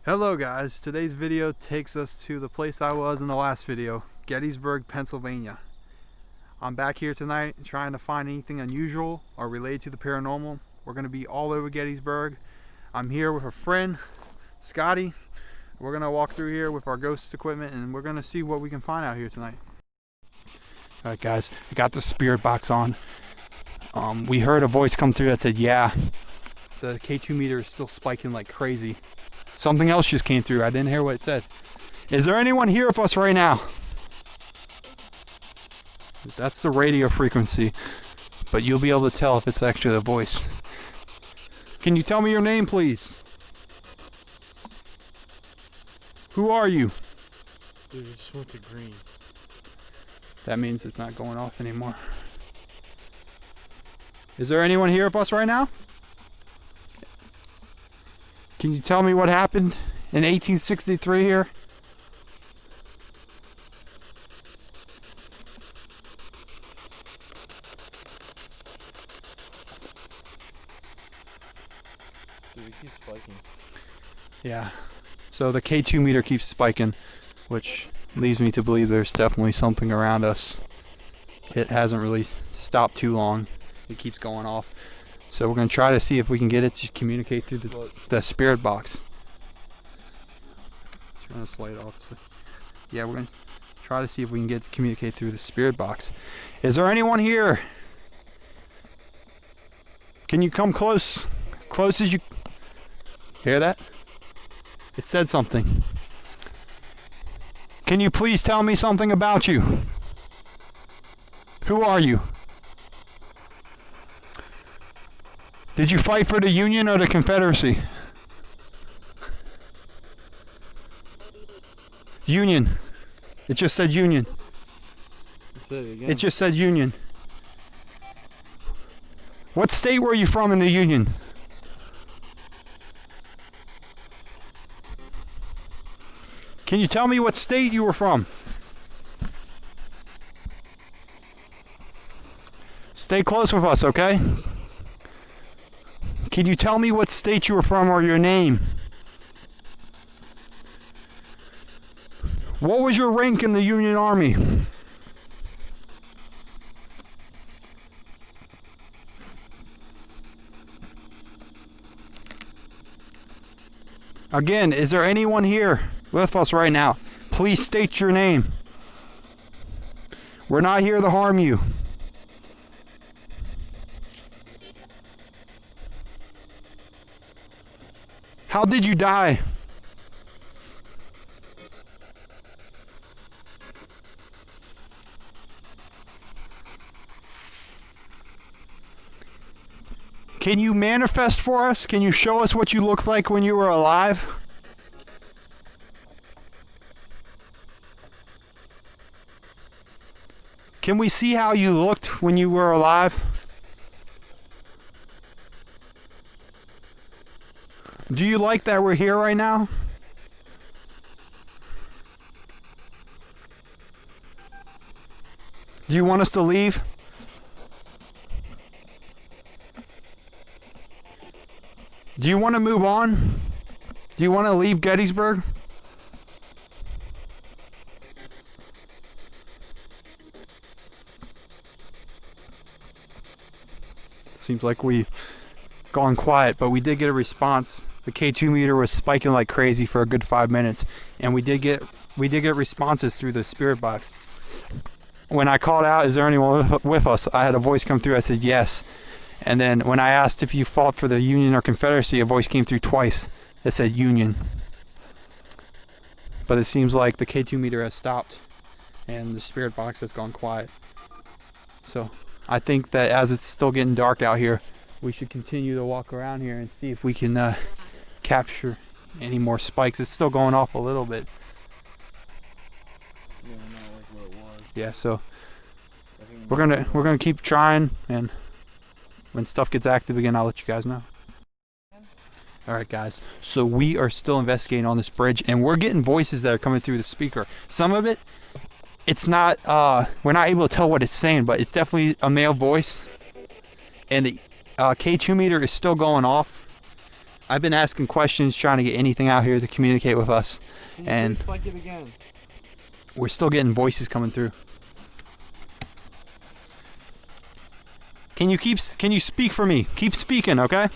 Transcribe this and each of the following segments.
Hello guys, today's video takes us to the place I was in the last video, Gettysburg, Pennsylvania. I'm back here tonight trying to find anything unusual or related to the paranormal. We're going to be all over Gettysburg. I'm here with a friend, Scotty. We're going to walk through here with our ghost equipment and we're going to see what we can find out here tonight. Alright guys, I got the spirit box on. We heard a voice come through that said, yeah, the K2 meter is still spiking like crazy. Something else just came through. I didn't hear what it said. Is there anyone here with us right now? That's the radio frequency, but you'll be able to tell if it's actually a voice. Can you tell me your name, please? Who are you? Dude, it just went to green. That means it's not going off anymore. Is there anyone here with us right now? Can you tell me what happened in 1863 here? Dude, it keeps spiking. Yeah. So the K2 meter keeps spiking, which leads me to believe there's definitely something around us. It hasn't really stopped too long. It keeps going off. So we're going to try to see if we can get it to communicate through the spirit box. Trying to slide off. So yeah, we're going to try to see if we can get it to communicate through the spirit box. Is there anyone here? Can you come close? Close as you... Hear that? It said something. Can you please tell me something about you? Who are you? Did you fight for the Union or the Confederacy? Union. It just said Union. Say it again. It just said Union. What state were you from in the Union? Can you tell me what state you were from? Stay close with us, okay? Can you tell me what state you were from or your name? What was your rank in the Union Army? Again, is there anyone here with us right now? Please state your name. We're not here to harm you. How did you die? Can you manifest for us? Can you show us what you looked like when you were alive? Can we see how you looked when you were alive? Do you like that we're here right now? Do you want us to leave? Do you want to move on? Do you want to leave Gettysburg? Seems like we've gone quiet, but we did get a response. The K2 meter was spiking like crazy for a good 5 minutes, and we did get responses through the spirit box. When I called out, is there anyone with us? I had a voice come through. I said yes. And then when I asked if you fought for the Union or Confederacy, a voice came through twice that said Union. But it seems like the K2 meter has stopped and the spirit box has gone quiet. So I think that as it's still getting dark out here, we should continue to walk around here and see if we can capture any more spikes. It's still going off a little bit. Yeah, not like what it was. Yeah, so we're gonna keep trying, and when stuff gets active again, I'll let you guys know. Alright guys, so we are still investigating on this bridge, and we're getting voices that are coming through the speaker. Some of it, it's not, we're not able to tell what it's saying, but it's definitely a male voice. And the K2 meter is still going off. I've been asking questions, trying to get anything out here to communicate with us, Can you and please spike it again? we're still getting voices coming through. Can you speak for me? Keep speaking, okay?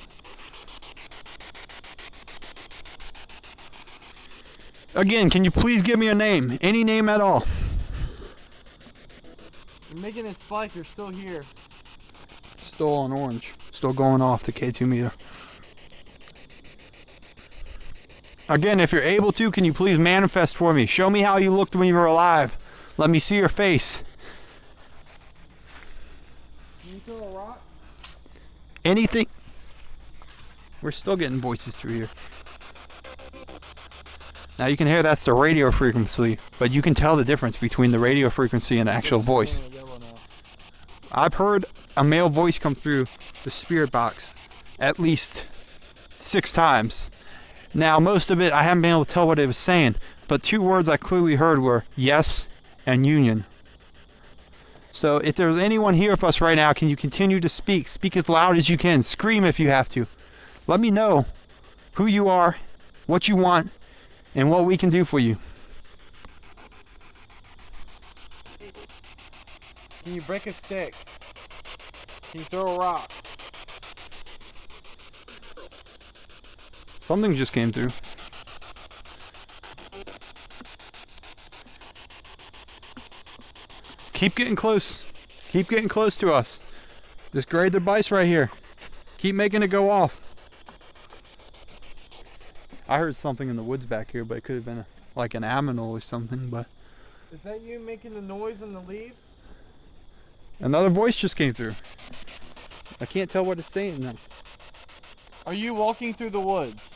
Again, can you please give me a name? Any name at all. You're making it spike, you're still here. Still on orange. Still going off the K2 meter. Again, if you're able to, can you please manifest for me? Show me how you looked when you were alive. Let me see your face. Can you throw a rock? Anything. We're still getting voices through here. Now you can hear that's the radio frequency, but you can tell the difference between the radio frequency and the actual voice. I've heard a male voice come through the spirit box at least 6 times. Now most of it I haven't been able to tell what it was saying, but 2 words I clearly heard were yes and union. So if there's anyone here with us right now, can you continue to speak? Speak as loud as you can. Scream if you have to. Let me know who you are, what you want, and what we can do for you. Can you break a stick? Can you throw a rock? Something just came through. Keep getting close. Keep getting close to us. Just grade the device right here. Keep making it go off. I heard something in the woods back here, but it could have been like an aminal or something. But Is that you making the noise in the leaves? another voice just came through. I can't tell what it's saying now. Are you walking through the woods?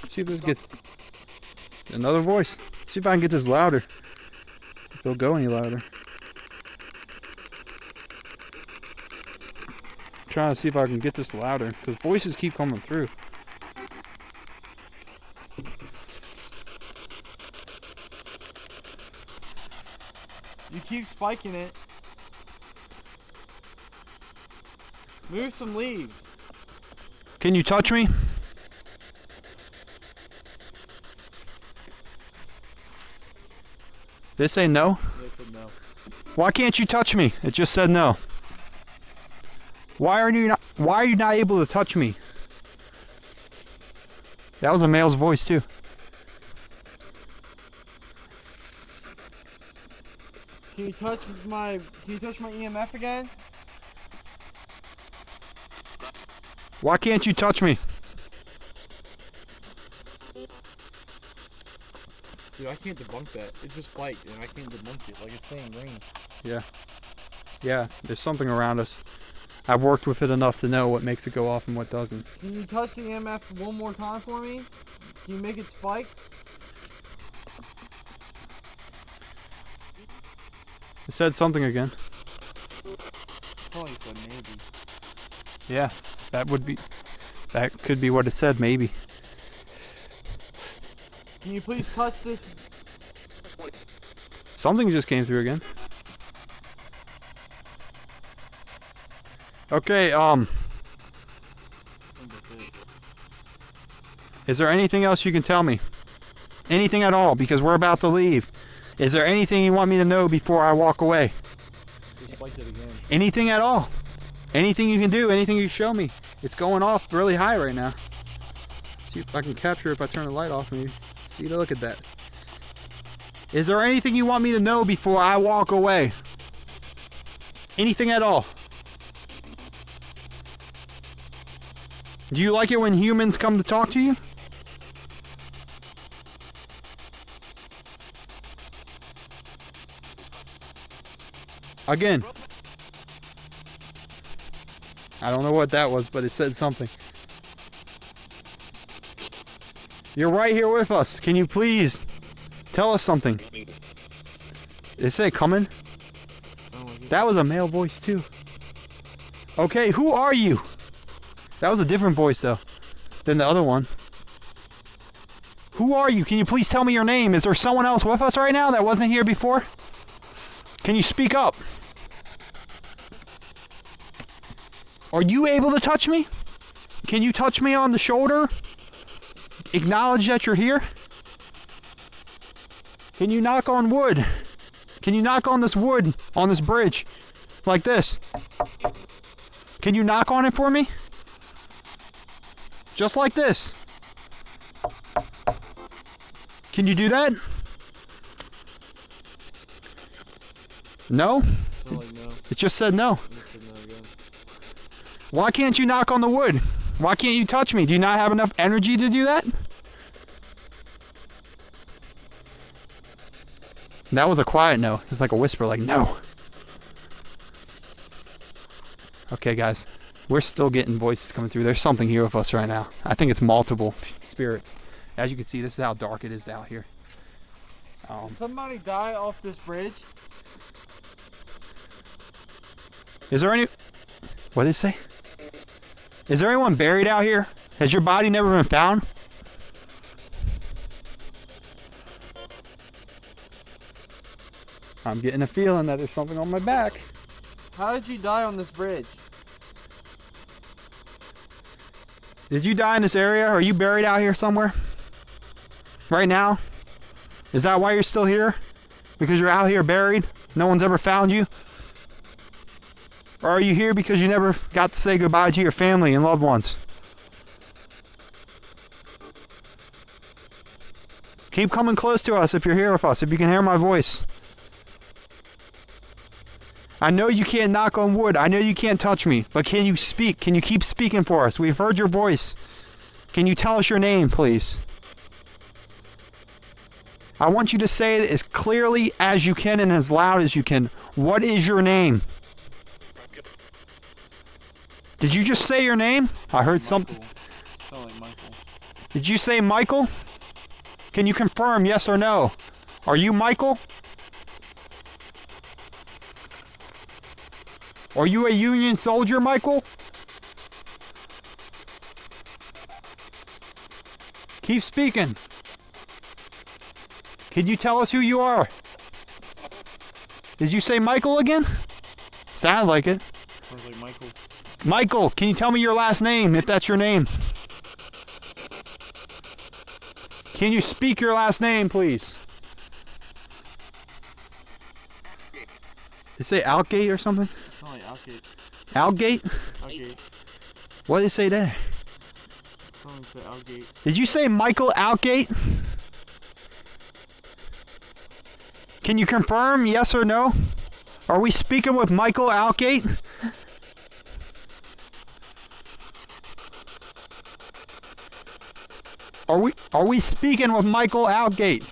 See if this gets another voice. See if I can get this louder. If it'll go any louder. Trying to see if I can get this louder because voices keep coming through. You keep spiking it. Move some leaves. Can you touch me? They say no? They said no. Why can't you touch me? It just said no. Why are you not able to touch me? That was a male's voice too. Can you touch my EMF again? Why can't you touch me? Dude, I can't debunk that. It just spiked and I can't debunk it. Like it's saying green. Yeah. Yeah, there's something around us. I've worked with it enough to know what makes it go off and what doesn't. Can you touch the EMF one more time for me? Can you make it spike? It said something again. I thought you said maybe. Yeah, that could be what it said, maybe. Can you please touch this? Something just came through again. Okay, is there anything else you can tell me? Anything at all, because we're about to leave. Is there anything you want me to know before I walk away? Just spiked it again. Anything at all. Anything you can do, anything you show me. It's going off really high right now. See if I can capture it if I turn the light off maybe. See, look at that. Is there anything you want me to know before I walk away? Anything at all? Do you like it when humans come to talk to you? Again. I don't know what that was, but it said something. You're right here with us. Can you please tell us something? Did it say coming? That was a male voice too. Okay, who are you? That was a different voice though than the other one. Who are you? Can you please tell me your name? Is there someone else with us right now that wasn't here before? Can you speak up? Are you able to touch me? Can you touch me on the shoulder? Acknowledge that you're here? Can you knock on wood? Can you knock on this wood, on this bridge? Like this. Can you knock on it for me? Just like this. Can you do that? No? Like no. It just said no. It said no again. Why can't you knock on the wood? Why can't you touch me? Do you not have enough energy to do that? That was a quiet no. It's like a whisper, like no. Okay, guys. We're still getting voices coming through. There's something here with us right now. I think it's multiple spirits. As you can see, this is how dark it is out here. Somebody die off this bridge? Is there any... What did they say? Is there anyone buried out here? Has your body never been found? I'm getting a feeling that there's something on my back. How did you die on this bridge? Did you die in this area? Are you buried out here somewhere? Right now? Is that why you're still here? Because you're out here buried? No one's ever found you? Or are you here because you never got to say goodbye to your family and loved ones? Keep coming close to us if you're here with us, if you can hear my voice. I know you can't knock on wood. I know you can't touch me. But can you speak? Can you keep speaking for us? We've heard your voice. Can you tell us your name, please? I want you to say it as clearly as you can and as loud as you can. What is your name? Did you just say your name? I heard something. Sound like Michael. Did you say Michael? Can you confirm yes or no? Are you Michael? Are you a Union soldier, Michael? Keep speaking. Can you tell us who you are? Did you say Michael again? Sounded like it. Sounds like Michael. Michael, can you tell me your last name, if that's your name? Can you speak your last name, please? They say Outgate or something? Sound like Outgate. Outgate? Outgate. What did they say there? Someone said Outgate. Did you say Michael Outgate? Can you confirm yes or no? Are we speaking with Michael Outgate? Are we speaking with Michael Outgate?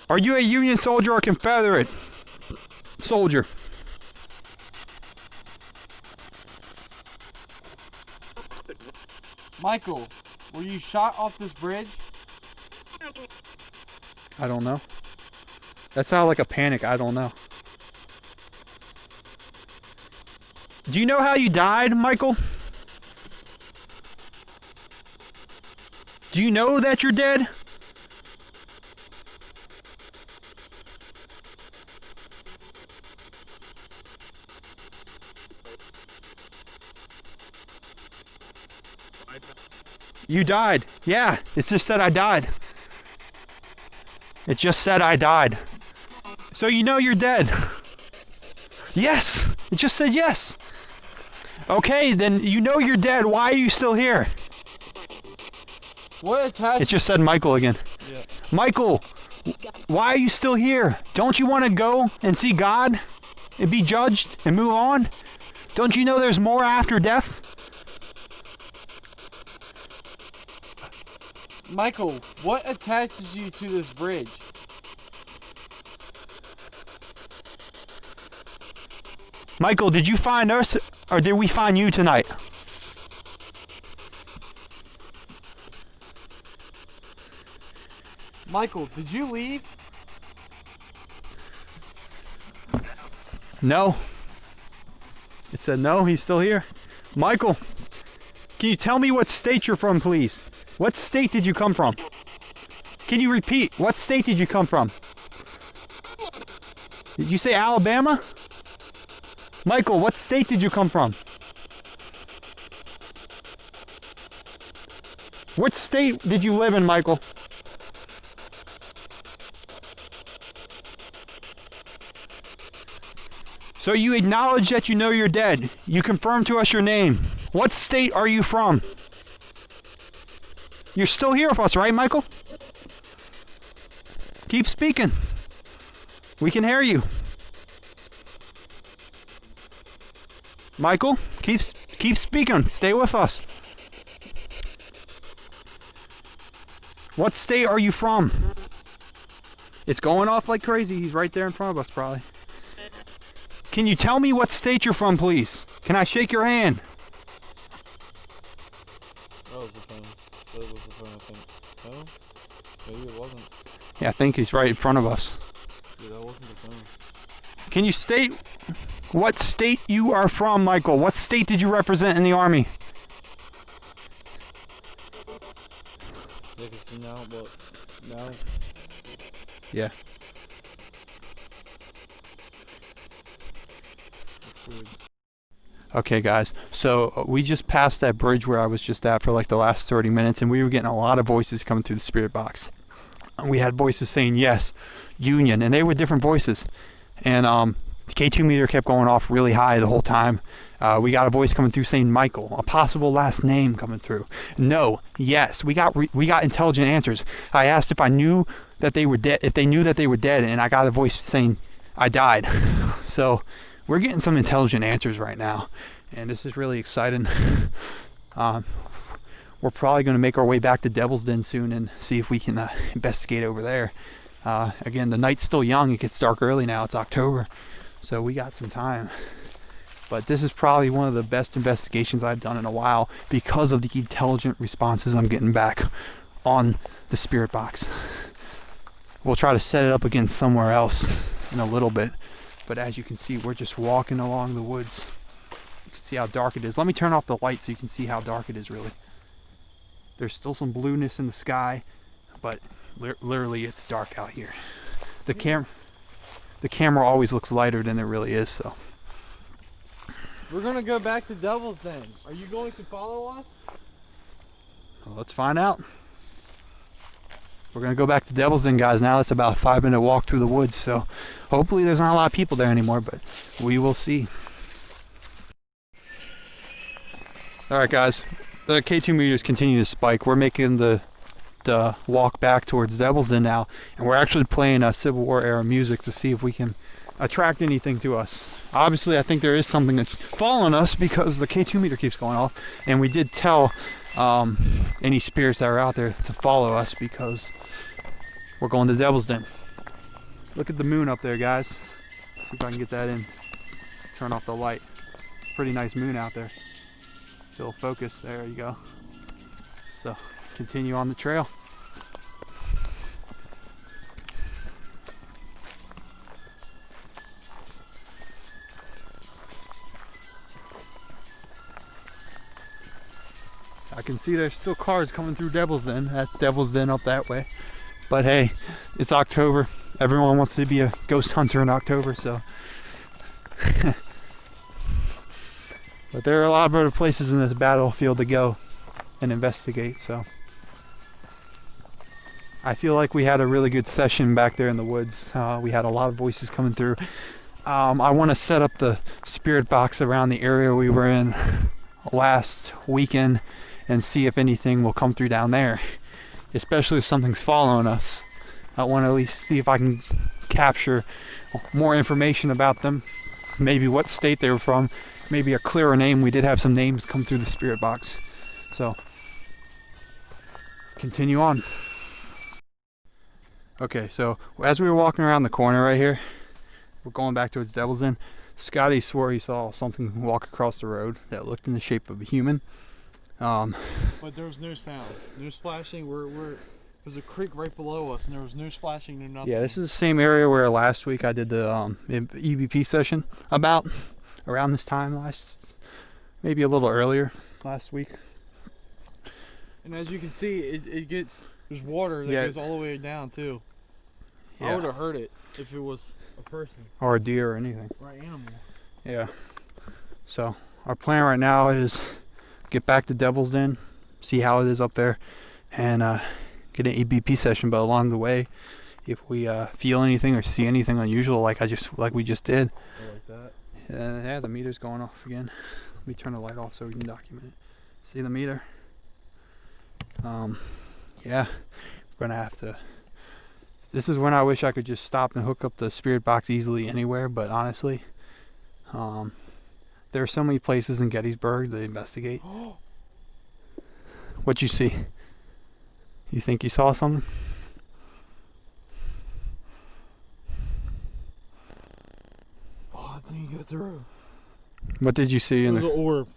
Are you a Union soldier or Confederate soldier? Michael, were you shot off this bridge? I don't know. That sounded like a panic. I don't know. Do you know how you died, Michael? Do you know that you're dead? You died. Yeah, it just said I died. It just said I died. So you know you're dead. Yes, it just said yes. Okay, then you know you're dead. Why are you still here? What attached? It just said Michael again. Yeah. Michael, why are you still here? Don't you want to go and see God and be judged and move on? Don't you know there's more after death? Michael, what attaches you to this bridge? Michael, did you find us or did we find you tonight? Michael, did you leave? No. It said no, he's still here. Michael, can you tell me what state you're from, please? What state did you come from? Can you repeat? What state did you come from? Did you say Alabama? Michael, what state did you come from? What state did you live in, Michael? So you acknowledge that you know you're dead. You confirm to us your name. What state are you from? You're still here with us, right, Michael? Keep speaking. We can hear you. Michael, keep speaking. Stay with us. What state are you from? It's going off like crazy. He's right there in front of us, probably. Can you tell me what state you're from, please? Can I shake your hand? That was the phone. That was the phone, I think. No? Maybe it wasn't. Yeah, I think he's right in front of us. Yeah, that wasn't the phone. Can you state what state you are from, Michael? What state did you represent in the Army? Yeah, because now, but now. Yeah. That's weird. Okay, guys. So we just passed that bridge where I was just at for like the last 30 minutes, and we were getting a lot of voices coming through the spirit box. We had voices saying yes, Union, and they were different voices. And the K2 meter kept going off really high the whole time. We got a voice coming through saying Michael, a possible last name coming through. No, yes, we got intelligent answers. I asked if I knew that they were dead, if they knew that they were dead, and I got a voice saying I died. So we're getting some intelligent answers right now, and this is really exciting. We're probably going to make our way back to Devil's Den soon and see if we can investigate over there. Again, the night's still young. It gets dark early now. It's October, so we got some time. But this is probably one of the best investigations I've done in a while because of the intelligent responses I'm getting back on the spirit box. We'll try to set it up again somewhere else in a little bit. But as you can see, we're just walking along the woods. You can see how dark it is. Let me turn off the light so you can see how dark it is really. There's still some blueness in the sky, but literally it's dark out here. The camera always looks lighter than it really is, so. We're gonna go back to Devil's Den. Are you going to follow us? Well, let's find out. We're gonna go back to Devil's Den, guys. Now it's about a 5-minute walk through the woods, so hopefully there's not a lot of people there anymore, but we will see. All right, guys. The K2 meters continue to spike. We're making the walk back towards Devil's Den now, and we're actually playing Civil War era music to see if we can attract anything to us. Obviously, I think there is something that's following us because the K2 meter keeps going off, and we did tell any spirits that are out there to follow us because we're going to Devil's Den. Look at the moon up there, guys. Let's see if I can get that in. Turn off the light. It's a pretty nice moon out there. It'll focus. There you go. So continue on the trail. I can see there's still cars coming through Devil's Den. That's Devil's Den up that way. But hey, it's October. Everyone wants to be a ghost hunter in October, so. But there are a lot of other places in this battlefield to go and investigate, so. I feel like we had a really good session back there in the woods. We had a lot of voices coming through. I want to set up the spirit box around the area we were in last weekend and see if anything will come through down there, especially if something's following us. I want to at least see if I can capture more information about them, maybe what state they were from, maybe a clearer name. We did have some names come through the spirit box, so continue on. Okay, so as we were walking around the corner right here, we're going back towards Devil's Den. Scotty swore he saw something walk across the road that looked in the shape of a human. But there was no sound, no splashing. There's a creek right below us, and there was no splashing, no nothing. Yeah, this is the same area where last week I did the EVP session about around this time maybe a little earlier last week. And as you can see, it gets, there's water that goes all the way down too. I would have heard it if it was a person. Or a deer or anything. Or an animal. Yeah. So our plan right now is get back to Devil's Den, see how it is up there, and get an EBP session. But along the way, if we feel anything or see anything unusual, like we just did. I like that. Yeah, the meter's going off again. Let me turn the light off so we can document it. See the meter? Yeah, we're gonna have to. This is when I wish I could just stop and hook up the spirit box easily anywhere, but honestly, there are so many places in Gettysburg to investigate. What'd you see? You think you saw something? Oh, I think you go through. What did you see in there? It was an orb.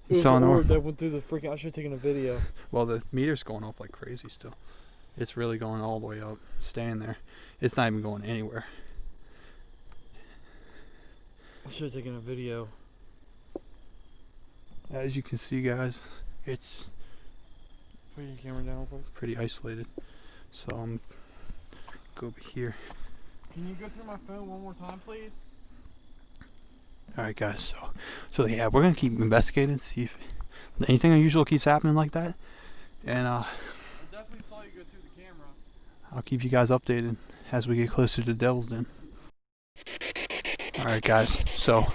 You saw an orb that went through the freaking. I should have taken a video. Well, the meter's going off like crazy still. It's really going all the way up, staying there. It's not even going anywhere. I should have taken a video. As you can see, guys, it's Put your camera down real quick. Pretty isolated. So I'm go over here. Can you go through my phone one more time, please? Alright guys, so yeah, we're gonna keep investigating, see if anything unusual keeps happening like that. And I definitely saw you go through the camera. I'll keep you guys updated as we get closer to Devil's Den. Alright guys, so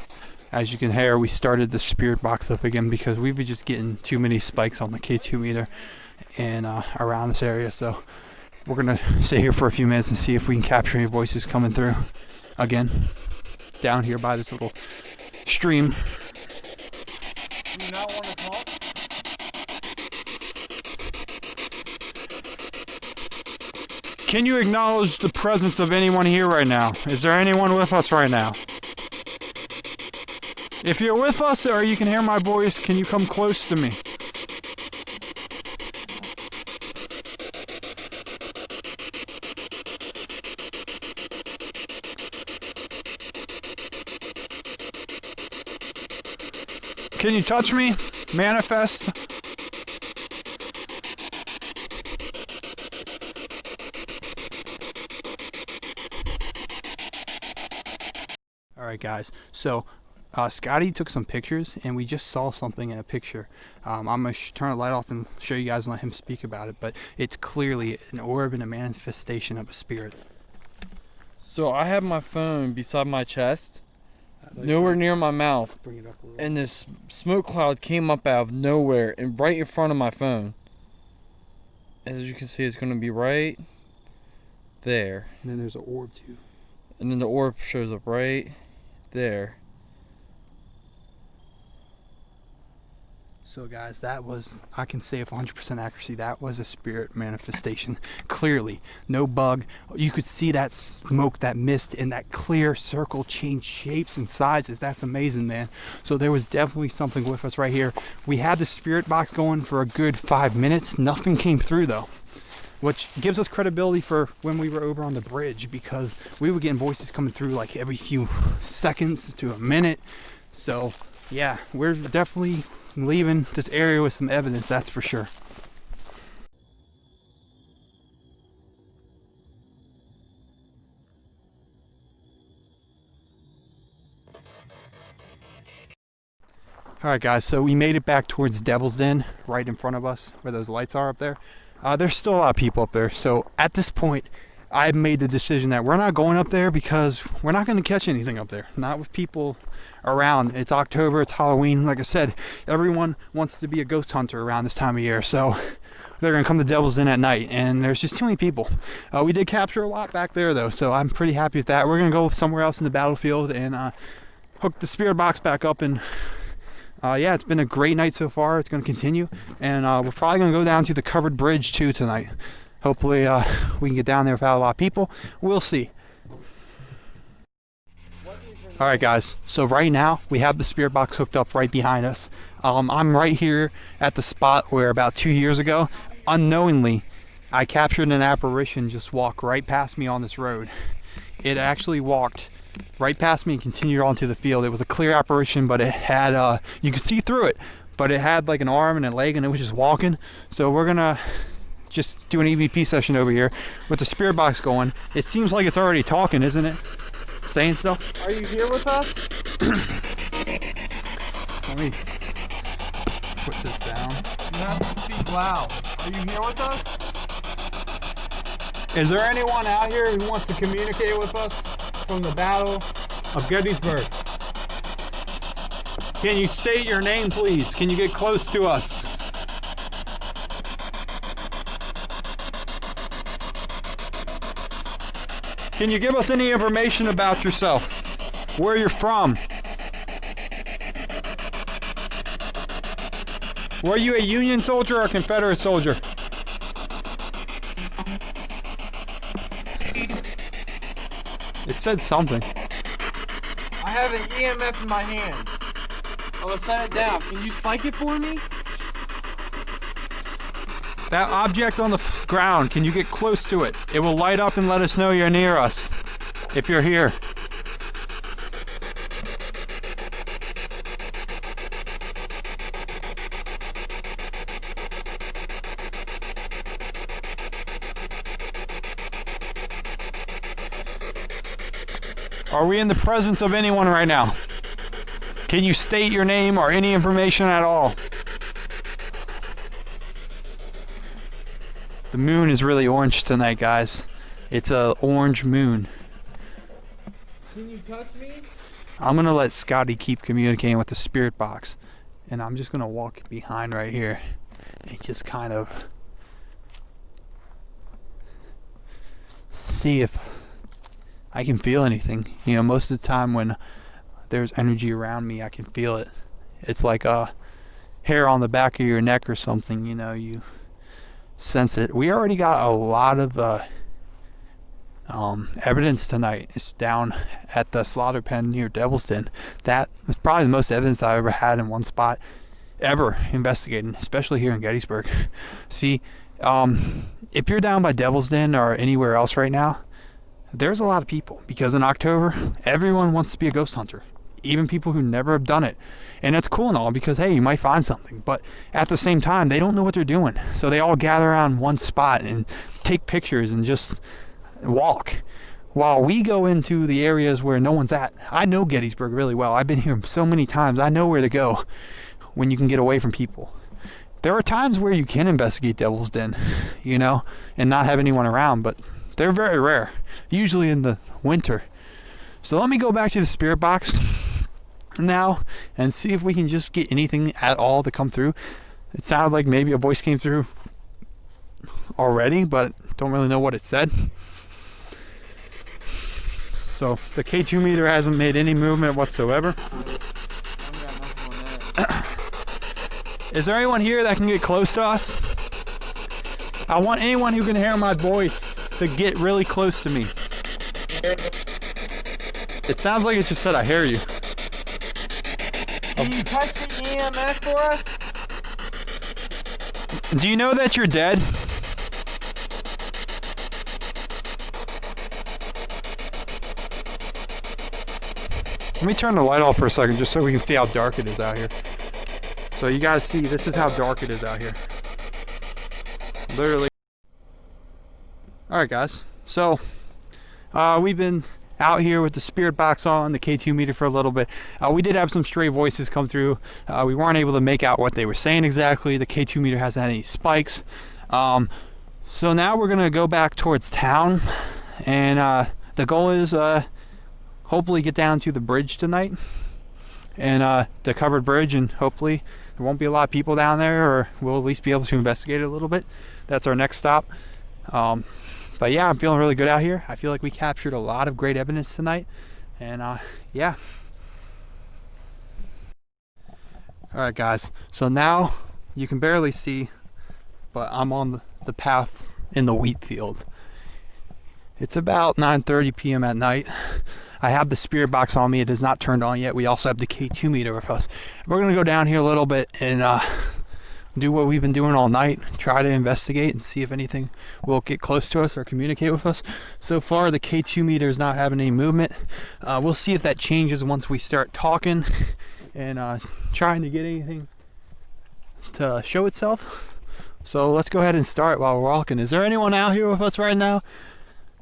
as you can hear, we started the spirit box up again because we've been just getting too many spikes on the K2 meter and around this area. So we're gonna sit here for a few minutes and see if we can capture any voices coming through again down here by this little stream. Do you not want to talk? Can you acknowledge the presence of anyone here right now? Is there anyone with us right now? If you're with us or you can hear my voice, can you come close to me? Can you touch me? Manifest? Alright guys, so Scotty took some pictures and we just saw something in a picture. I'm going to turn the light off and show you guys and let him speak about it, but it's clearly an orb and a manifestation of a spirit. So I have my phone beside my chest, nowhere near my mouth, Bring it up a little. and this smoke cloud came up out of nowhere and right in front of my phone. As you can see, it's going to be right there. And then there's an orb too. And then the orb shows up right there. So guys, that was, I can say with 100% accuracy, that was a spirit manifestation. Clearly, no bug. You could see that smoke, that mist, and that clear circle change shapes and sizes. That's amazing, man. So there was definitely something with us right here. We had the spirit box going for a good 5 minutes. Nothing came through though, which gives us credibility for when we were over on the bridge, because we were getting voices coming through like every few seconds to a minute. So yeah, we're definitely leaving this area with some evidence, that's for sure. Alright guys, so we made it back towards Devil's Den, right in front of us where those lights are up there. There's still a lot of people up there, so at this point I've made the decision that we're not going up there because we're not going to catch anything up there, not with people around. It's October, it's Halloween. Like I said, everyone wants to be a ghost hunter around this time of year, so they're gonna come to Devil's Den at night, and there's just too many people. We did capture a lot back there though, so I'm pretty happy with that. We're gonna go somewhere else in the battlefield and hook the spirit box back up, and yeah, it's been a great night so far. It's gonna continue, and we're probably gonna go down to the covered bridge too tonight. Hopefully we can get down there without a lot of people. We'll see. Alright guys, so right now we have the spirit box hooked up right behind us. I'm right here at the spot where about 2 years ago, unknowingly, I captured an apparition just walk right past me on this road. It actually walked right past me and continued on to the field. It was a clear apparition, but it had, you could see through it, but it had like an arm and a leg and it was just walking. So we're gonna just do an EVP session over here with the spirit box going. It seems like it's already talking, isn't it? Saying stuff. Are you here with us? Let me put this down. You have to speak loud. Are you here with us? Is there anyone out here who wants to communicate with us from the Battle of Gettysburg? Can you state your name, please? Can you get close to us? Can you give us any information about yourself? Where you're from? Were you a Union soldier or a Confederate soldier? It said something. I have an EMF in my hand. I'm gonna set it down. Can you spike it for me? That object on the ground, can you get close to it? It will light up and let us know you're near us, if you're here. Are we in the presence of anyone right now? Can you state your name or any information at all? The moon is really orange tonight, guys. It's a orange moon. Can you touch me? I'm gonna let Scotty keep communicating with the spirit box, and I'm just gonna walk behind right here and just kind of see if I can feel anything. You know, most of the time when there's energy around me, I can feel it. It's like a hair on the back of your neck or something, you know, you sense it. We already got a lot of evidence tonight. It's down at the slaughter pen near Devil's Den. That was probably the most evidence I've ever had in one spot ever investigating, especially here in Gettysburg. See, if you're down by Devil's Den or anywhere else right now, there's a lot of people, because in October everyone wants to be a ghost hunter, even people who never have done it. And that's cool and all, because hey, you might find something, but at the same time they don't know what they're doing, so they all gather around one spot and take pictures and just walk while we go into the areas where no one's at. I know Gettysburg really well. I've been here so many times. I know where to go when you can get away from people. There are times where you can investigate Devil's Den, you know, and not have anyone around, but they're very rare, usually in the winter. So let me go back to the spirit box now and see if we can just get anything at all to come through. It sounded like maybe a voice came through already, but don't really know what it said. So the K2 meter hasn't made any movement whatsoever. Is there anyone here that can get close to us? I want anyone who can hear my voice to get really close to me. It sounds like it just said I hear you. Can you touch the EMF for us? Do you know that you're dead? Let me turn the light off for a second just so we can see how dark it is out here. So you guys see, this is how dark it is out here. Literally. Alright guys, so we've been out here with the spirit box on, the K2 meter for a little bit. We did have some stray voices come through. We weren't able to make out what they were saying exactly. The K2 meter hasn't had any spikes. So now we're going to go back towards town, and the goal is hopefully get down to the bridge tonight, and the covered bridge, and hopefully there won't be a lot of people down there, or we'll at least be able to investigate it a little bit. That's our next stop. But yeah, I'm feeling really good out here. I feel like we captured a lot of great evidence tonight, and yeah. All right guys, so now you can barely see, but I'm on the path in the wheat field. It's about 9:30 p.m. at night. I have the spirit box on me. It is not turned on yet. We also have the K2 meter with us. We're gonna go down here a little bit and do what we've been doing all night, try to investigate and see if anything will get close to us or communicate with us. So far the K2 meter is not having any movement. We'll see if that changes once we start talking and trying to get anything to show itself. So let's go ahead and start while we're walking. Is there anyone out here with us right now?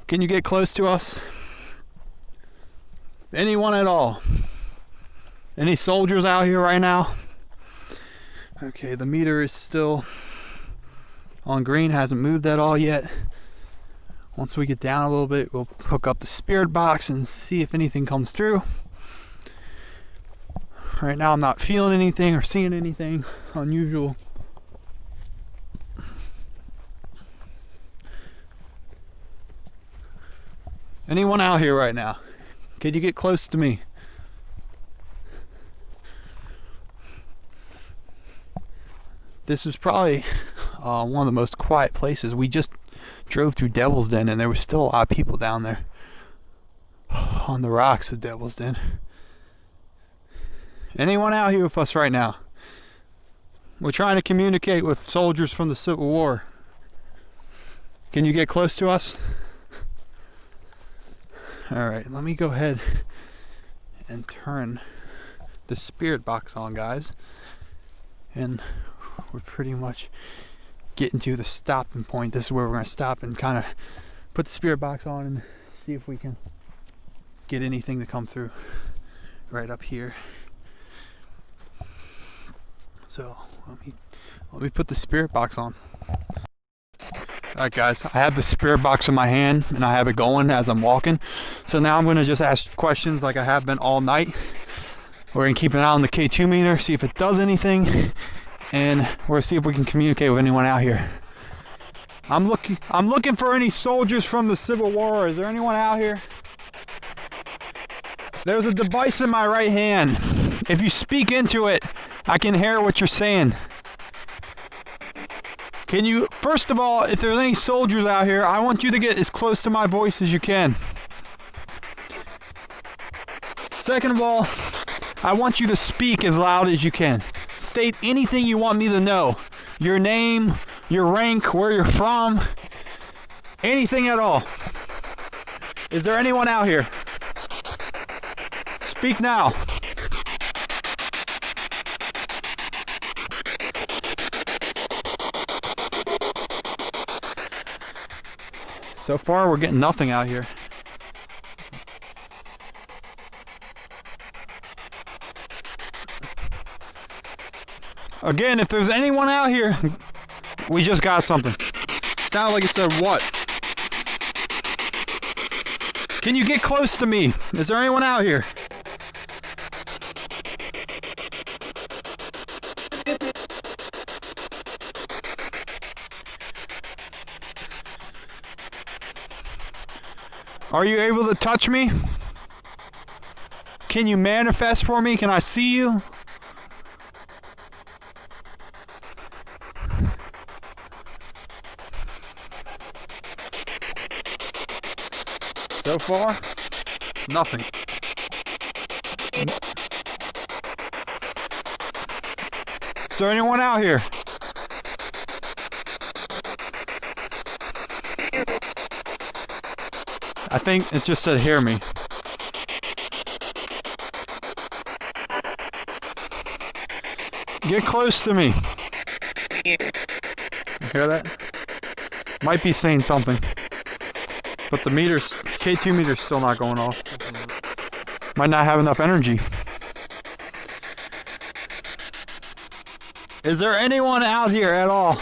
Can you get close to us? Anyone at all? Any soldiers out here right now? Okay, the meter is still on green, hasn't moved at all yet. Once we get down a little bit, we'll hook up the spirit box and see if anything comes through. Right now I'm not feeling anything or seeing anything unusual. Anyone out here right now? Could you get close to me? This is probably one of the most quiet places. We just drove through Devil's Den and there was still a lot of people down there on the rocks of Devil's Den. Anyone out here with us right now? We're trying to communicate with soldiers from the Civil War. Can you get close to us? Alright, let me go ahead and turn the spirit box on, guys. And we're pretty much getting to the stopping point. This is where we're going to stop and kind of put the spirit box on and see if we can get anything to come through right up here. So let me put the spirit box on. Alright guys, I have the spirit box in my hand and I have it going as I'm walking. So now I'm going to just ask questions like I have been all night. We're going to keep an eye on the K2 meter, see if it does anything, and we're going to see if we can communicate with anyone out here. I'm looking for any soldiers from the Civil War. Is there anyone out here? There's a device in my right hand. If you speak into it, I can hear what you're saying. Can you, first of all, if there's any soldiers out here, I want you to get as close to my voice as you can. Second of all, I want you to speak as loud as you can. State anything you want me to know. Your name, your rank, where you're from, anything at all. Is there anyone out here? Speak now. So far, we're getting nothing out here. Again, if there's anyone out here, we just got something. Sounded like it said what? Can you get close to me? Is there anyone out here? Are you able to touch me? Can you manifest for me? Can I see you? So far, nothing. Is there anyone out here? I think it just said hear me. Get close to me. You hear that? Might be saying something. But the meter's, K2 meter's still not going off. Might not have enough energy. Is there anyone out here at all?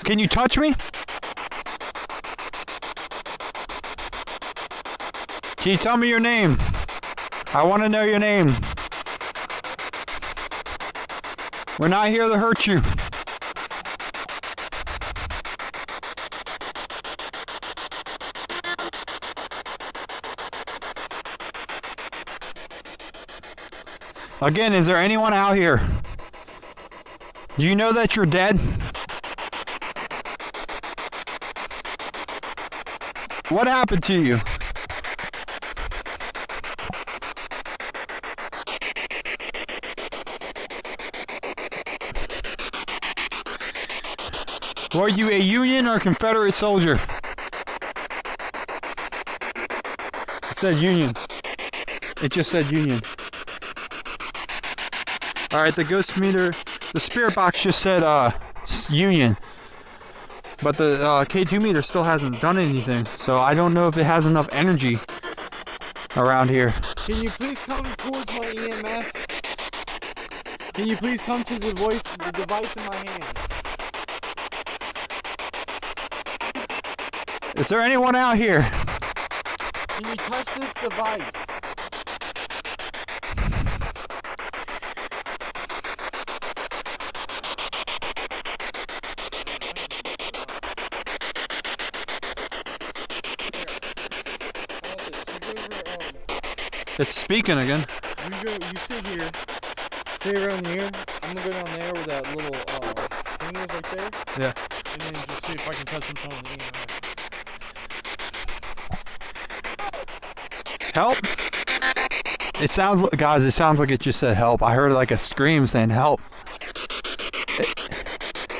Can you touch me? Can you tell me your name? I want to know your name. We're not here to hurt you. Again, is there anyone out here? Do you know that you're dead? What happened to you? Were you a Union or Confederate soldier? It said Union. It just said Union. Alright, the ghost meter The spirit box just said Union, but the K2 meter still hasn't done anything. So I don't know if it has enough energy around here. Can you please come towards my EMF? Can you please come to the device in my hand? Is there anyone out here? Can you touch this device? It's speaking again. You sit here. Stay around here. I'm gonna go down there where that little thing is right there. Yeah. And then just see if I can touch something on the EMF. Help! It sounds like, guys, it sounds like it just said help. I heard like a scream saying help.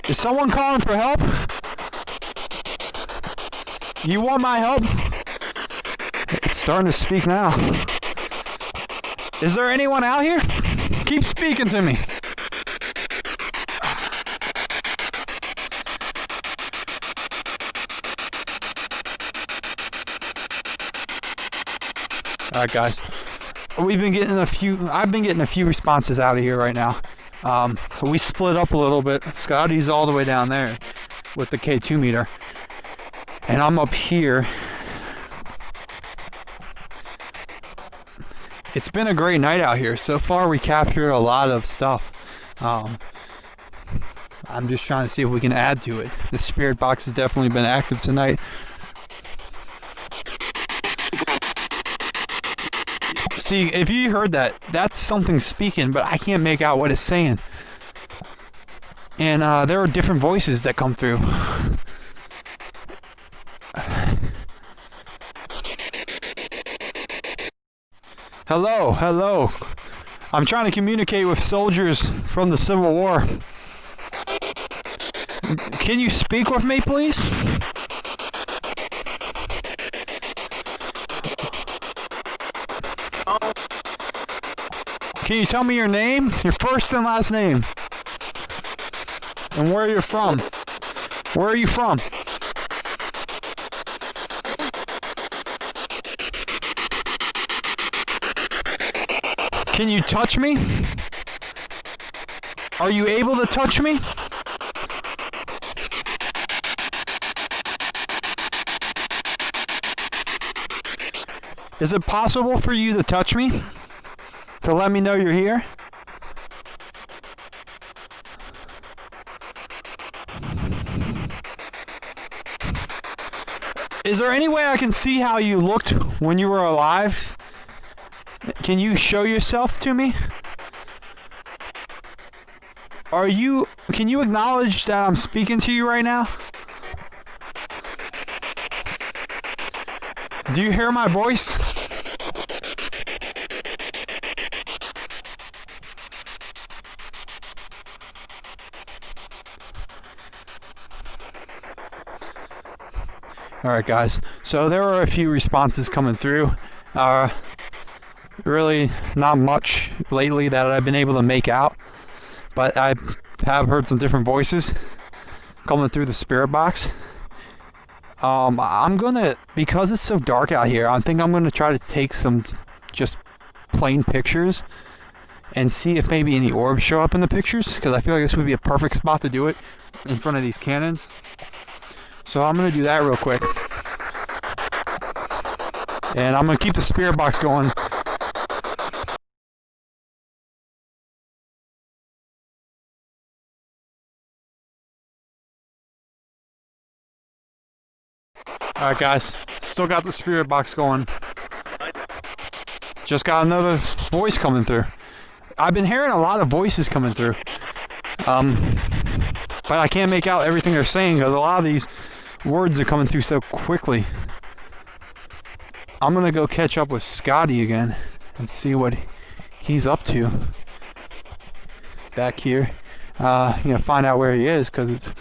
Is someone calling for help? You want my help? It's starting to speak now. Is there anyone out here? Keep speaking to me. Alright guys, I've been getting a few responses out of here right now. We split up a little bit. Scotty's all the way down there with the K2 meter, and I'm up here. It's been a great night out here. So far we captured a lot of stuff. I'm just trying to see if we can add to it. The spirit box has definitely been active tonight. See, if you heard that, that's something speaking, but I can't make out what it's saying. And there are different voices that come through. Hello, hello. I'm trying to communicate with soldiers from the Civil War. Can you speak with me, please? Can you tell me your name? Your first and last name. And where you're from. Where are you from? Can you touch me? Are you able to touch me? Is it possible for you to touch me? To let me know you're here? Is there any way I can see how you looked when you were alive? Can you show yourself to me? Can you acknowledge that I'm speaking to you right now? Do you hear my voice? Alright guys, so there were a few responses coming through. Really not much lately that I've been able to make out, but I have heard some different voices coming through the spirit box. I'm gonna, because it's so dark out here, I think I'm gonna try to take some just plain pictures and see if maybe any orbs show up in the pictures, because I feel like this would be a perfect spot to do it in front of these cannons. So I'm gonna do that real quick, and I'm gonna keep the spirit box going. Alright guys, still got the spirit box going. Just got another voice coming through. I've been hearing a lot of voices coming through. But I can't make out everything they're saying because a lot of these words are coming through so quickly. I'm gonna go catch up with Scotty again and see what he's up to back here. Find out where he is, because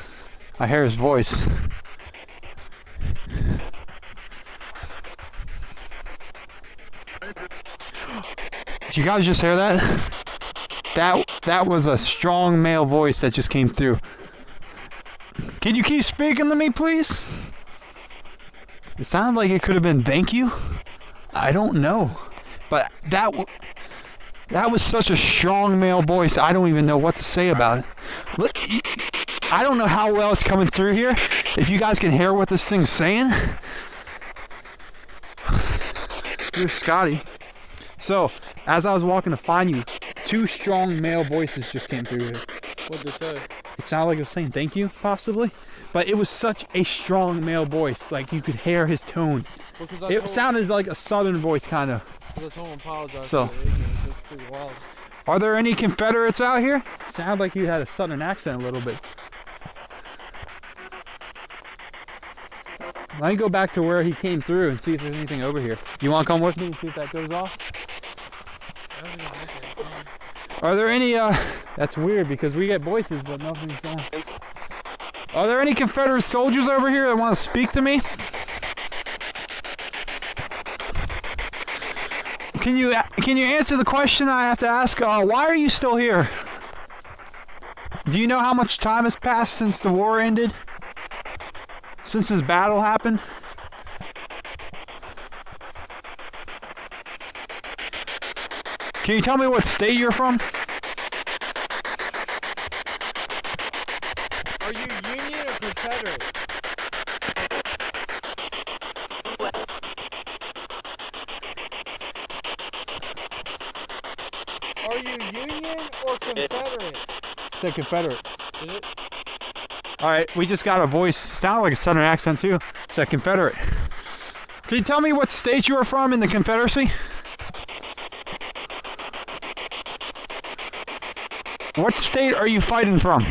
I hear his voice. Did you guys just hear that? That was a strong male voice that just came through. Can you keep speaking to me, please? It sounded like it could have been thank you. I don't know. But that was such a strong male voice, I don't even know what to say about it. I don't know how well it's coming through here. If you guys can hear what this thing's saying. Here's Scotty. So, as I was walking to find you, two strong male voices just came through here. What'd they say? It sounded like it was saying thank you, possibly. But it was such a strong male voice. Like, you could hear his tone. Well, It sounded like a southern voice, kind of. I told him apologize So, for the ignorance. It's pretty wild. Are there any Confederates out here? Sound like you had a southern accent a little bit. Let me go back to where he came through and see if there's anything over here. You want to come with me and see if that goes off? Are there any, that's weird because we get voices but nothing's on. Are there any Confederate soldiers over here that want to speak to me? Can you answer the question I have to ask? Why are you still here? Do you know how much time has passed since the war ended? Since this battle happened? Can you tell me what state you're from? Are you Union or Confederate? Are you Union or Confederate? Said Confederate. Is it? Alright, we just got a voice. Sounded like a southern accent too. Said Confederate. Can you tell me what state you are from in the Confederacy? What state are you fighting from?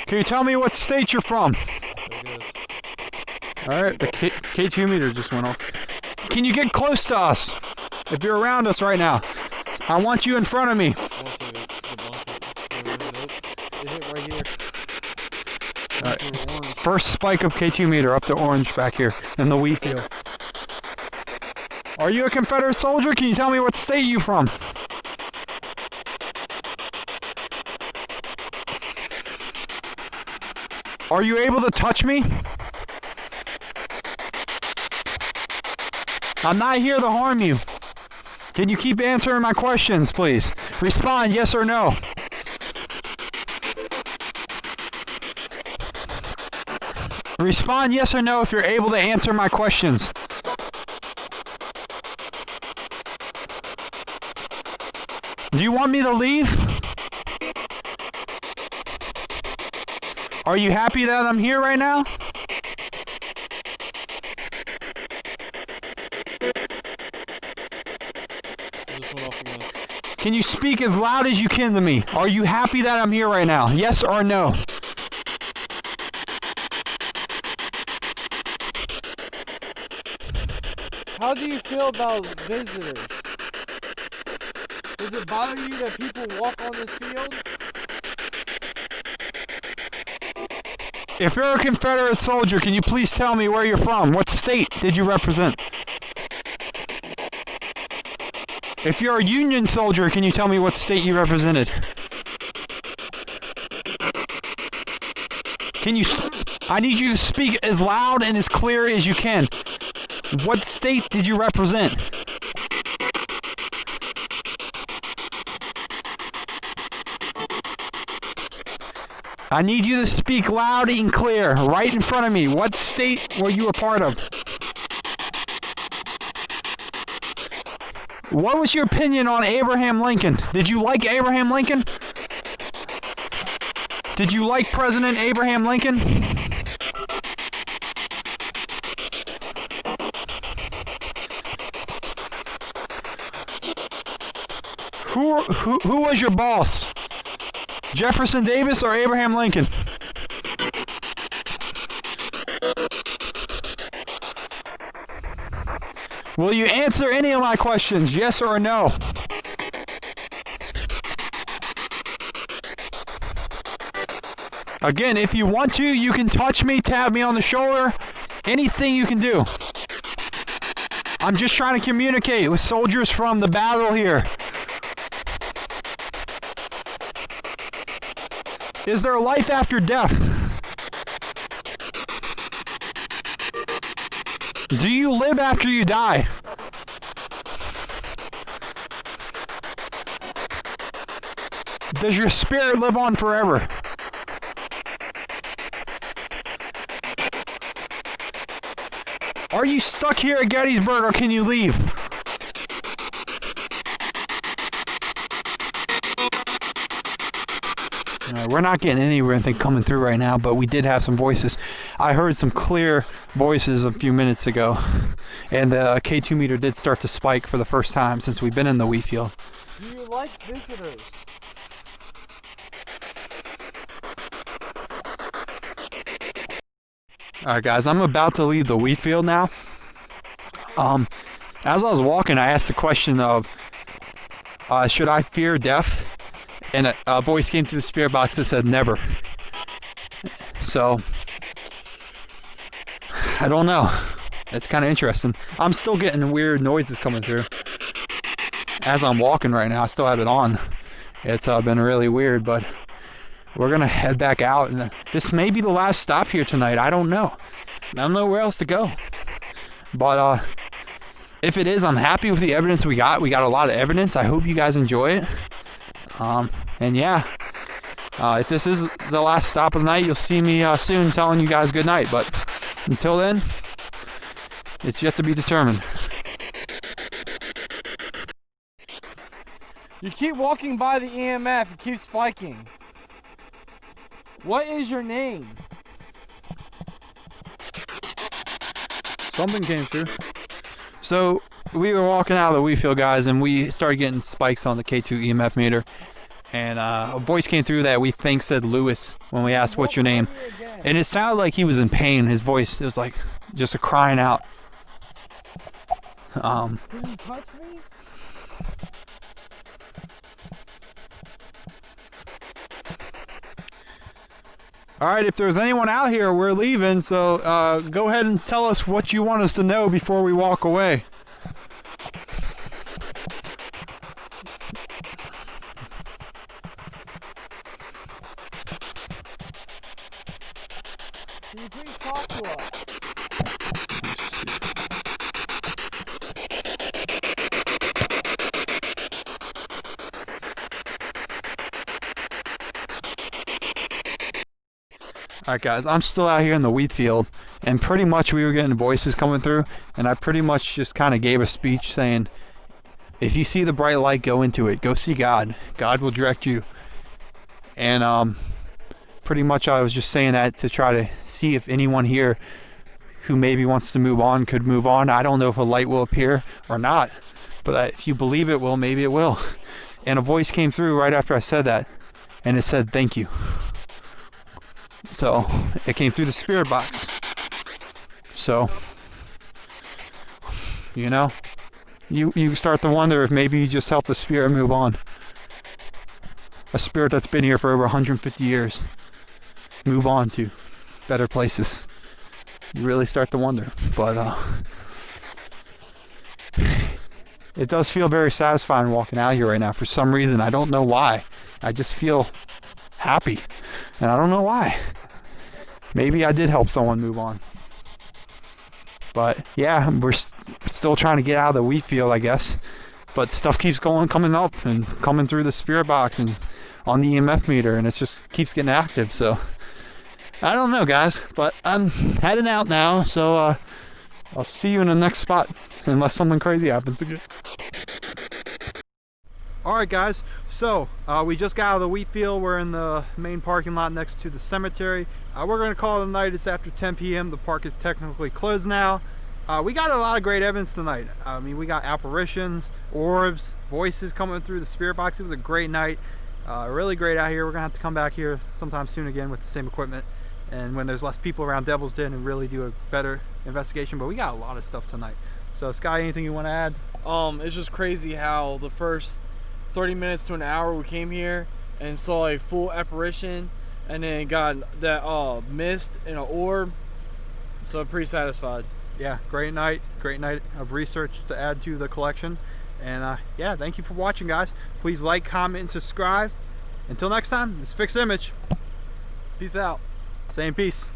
Can you tell me what state you're from? Alright, the K2 meter just went off. Can you get close to us? If you're around us right now. I want you in front of me. It hit right here. Alright. First spike of K2 meter up to orange back here in the wheat field. Are you a Confederate soldier? Can you tell me what state you from? Are you able to touch me? I'm not here to harm you. Can you keep answering my questions, please? Respond yes or no. Respond yes or no if you're able to answer my questions. Do you want me to leave? Are you happy that I'm here right now? Can you speak as loud as you can to me? Are you happy that I'm here right now? Yes or no? How do you feel about visitors? Does it bother you that people walk on this field? If you're a Confederate soldier, can you please tell me where you're from? What state did you represent? If you're a Union soldier, can you tell me what state you represented? I need you to speak as loud and as clear as you can. What state did you represent? I need you to speak loud and clear, right in front of me. What state were you a part of? What was your opinion on Abraham Lincoln? Did you like Abraham Lincoln? Did you like President Abraham Lincoln? Who was your boss? Jefferson Davis or Abraham Lincoln? Will you answer any of my questions, yes or no? Again, if you want to, you can touch me, tap me on the shoulder, anything you can do. I'm just trying to communicate with soldiers from the battle here. Is there a life after death? Do you live after you die? Does your spirit live on forever? Are you stuck here at Gettysburg or can you leave? We're not getting anything coming through right now, but we did have some voices. I heard some clear voices a few minutes ago, and the K2 meter did start to spike for the first time since we've been in the wheat field. Do you like visitors? Alright guys, I'm about to leave the wheat field now. As I was walking, I asked the question of, should I fear death? And a voice came through the spirit box that said never. So, I don't know. It's kind of interesting. I'm still getting weird noises coming through. As I'm walking right now, I still have it on. It's been really weird, but we're gonna head back out, and this may be the last stop here tonight. I don't know. I don't know where else to go. But if it is, I'm happy with the evidence we got. We got a lot of evidence. I hope you guys enjoy it. And yeah, if this is the last stop of the night, you'll see me soon telling you guys good night. But until then, it's yet to be determined. You keep walking by the EMF, it keeps spiking. What is your name? Something came through. So we were walking out of the wheat field, guys, and we started getting spikes on the K2 EMF meter. And a voice came through that we think said Lewis when we asked, what's your name? And it sounded like he was in pain. His voice, it was like just a crying out. Can you touch me? Alright, if there's anyone out here, we're leaving, so go ahead and tell us what you want us to know before we walk away. Can you please talk to us? Alright guys, I'm still out here in the wheat field, and pretty much we were getting voices coming through, and I pretty much just kind of gave a speech saying, if you see the bright light, go into it. Go see God. God will direct you. And pretty much I was just saying that to try to see if anyone here who maybe wants to move on could move on. I don't know if a light will appear or not, but if you believe it will, maybe it will. And a voice came through right after I said that, and it said, thank you. So it came through the spirit box. So, you know, you start to wonder if maybe you just helped the spirit move on. A spirit that's been here for over 150 years. Move on to better places. You really start to wonder. But it does feel very satisfying walking out here right now. For some reason, I don't know why. I just feel happy. And I don't know why. Maybe I did help someone move on. But yeah, we're still trying to get out of the wheat field, I guess. But stuff keeps coming up and coming through the spirit box and on the EMF meter, and it just keeps getting active. So I don't know, guys, but I'm heading out now. So I'll see you in the next spot, unless something crazy happens again. Alright guys, so we just got out of the wheat field. We're in the main parking lot next to the cemetery. We're going to call it a night. It's after 10 p.m. The park is technically closed now. We got a lot of great evidence tonight. I mean, we got apparitions, orbs, voices coming through the spirit box. It was a great night. Really great out here. We're going to have to come back here sometime soon again with the same equipment. And when there's less people around Devil's Den and really do a better investigation. But we got a lot of stuff tonight. So Sky, anything you want to add? It's just crazy how the first 30 minutes to an hour we came here and saw a full apparition, and then got that mist and an orb. So I'm pretty satisfied. Yeah, great night of research to add to the collection. And yeah, thank you for watching, guys. Please like, comment, and subscribe. Until next time, this is Fixed Image. Peace out. Saying peace.